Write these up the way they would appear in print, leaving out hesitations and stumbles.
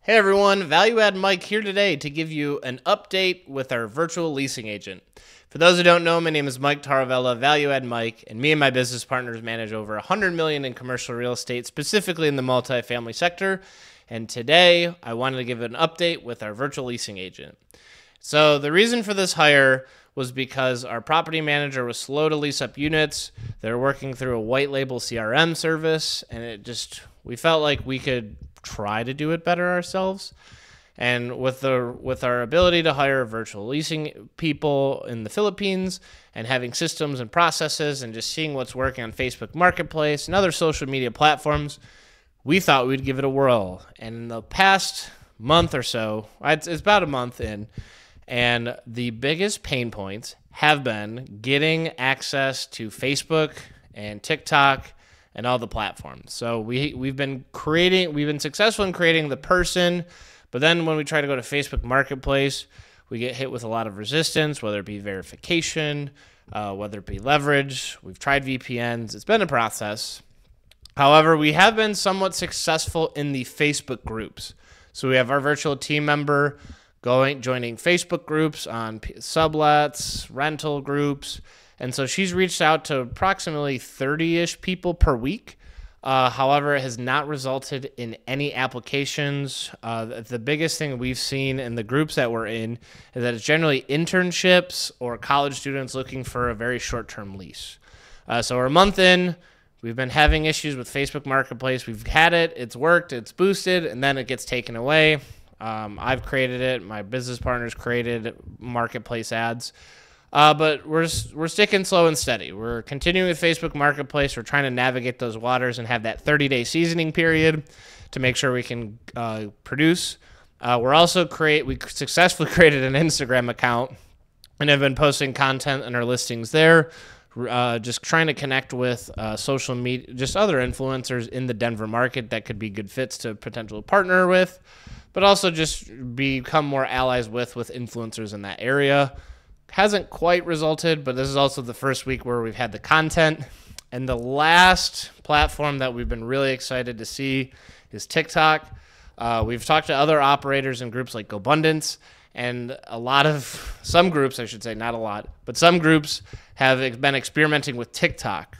Hey everyone, Value Add Mike here today to give you an update with our virtual leasing agent. For those who don't know, my name is Mike Taravella, Value Add Mike, and me and my business partners manage over $100 million in commercial real estate, specifically in the multifamily sector. And today, I wanted to give an update with our virtual leasing agent. So the reason for this hire was because our property manager was slow to lease up units. They're working through a white label CRM service, and we felt like we could try to do it better ourselves. And with our ability to hire virtual leasing people in the Philippines and having systems and processes and just seeing what's working on Facebook Marketplace and other social media platforms, we thought we'd give it a whirl. And in the past month or so, it's about a month in, and the biggest pain points have been getting access to Facebook and TikTok and all the platforms. So we've been successful in creating the person, but then when we try to go to Facebook Marketplace, we get hit with a lot of resistance, whether it be verification, whether it be leverage. We've tried VPNs. It's been a process. However, we have been somewhat successful in the Facebook groups. So we have our virtual team member joining Facebook groups on sublets, rental groups. And so she's reached out to approximately 30-ish people per week. However, it has not resulted in any applications. The biggest thing we've seen in the groups that we're in is that it's generally internships or college students looking for a very short-term lease. So we're a month in. We've been having issues with Facebook Marketplace. We've had it. It's worked. It's boosted, and then it gets taken away. I've created it. My business partners created marketplace ads. But we're sticking slow and steady. We're continuing with Facebook Marketplace. We're trying to navigate those waters and have that 30-day seasoning period to make sure we can produce. We successfully created an Instagram account and have been posting content and our listings there. Just trying to connect with social media, just other influencers in the Denver market that could be good fits to potentially partner with, but also just become more allies with influencers in that area. Hasn't quite resulted, but this is also the first week where we've had the content. And the last platform that we've been really excited to see is TikTok. We've talked to other operators in groups like GoBundance, and some groups, I should say, not a lot, but some groups have been experimenting with TikTok.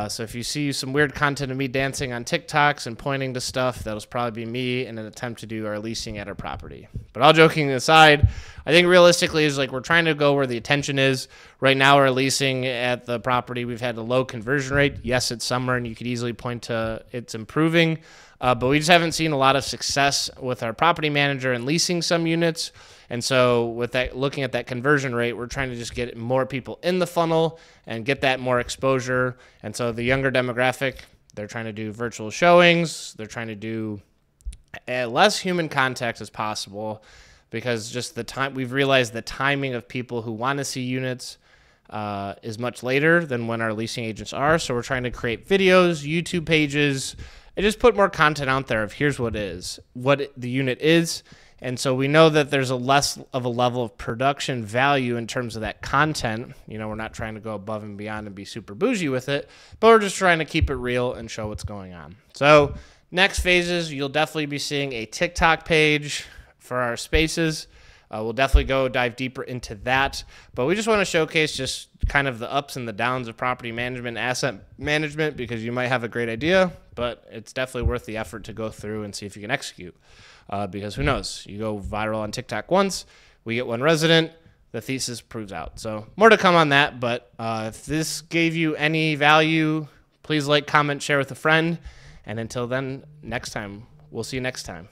So if you see some weird content of me dancing on TikToks and pointing to stuff, that'll probably be me in an attempt to do our leasing at our property. But all joking aside, I think realistically we're trying to go where the attention is. Right now we're leasing at the property. We've had a low conversion rate. Yes, it's summer and you could easily point to it's improving. But we just haven't seen a lot of success with our property manager in leasing some units. And so with that, looking at that conversion rate, we're trying to just get more people in the funnel and get that more exposure. And so the younger demographic, they're trying to do virtual showings. They're trying to do less human contact as possible because just we've realized the timing of people who want to see units is much later than when our leasing agents are. So we're trying to create videos, YouTube pages, and just put more content out there of here's what the unit is. And so we know that there's a less of a level of production value in terms of that content. We're not trying to go above and beyond and be super bougie with it, but we're just trying to keep it real and show what's going on. So next phases, you'll definitely be seeing a TikTok page for our spaces. We'll definitely dive deeper into that, but we just want to showcase just kind of the ups and the downs of property management, asset management, because you might have a great idea, but it's definitely worth the effort to go through and see if you can execute. Because who knows? You go viral on TikTok once, we get one resident, the thesis proves out. So more to come on that, but if this gave you any value, please like, comment, share with a friend, and until then, we'll see you next time.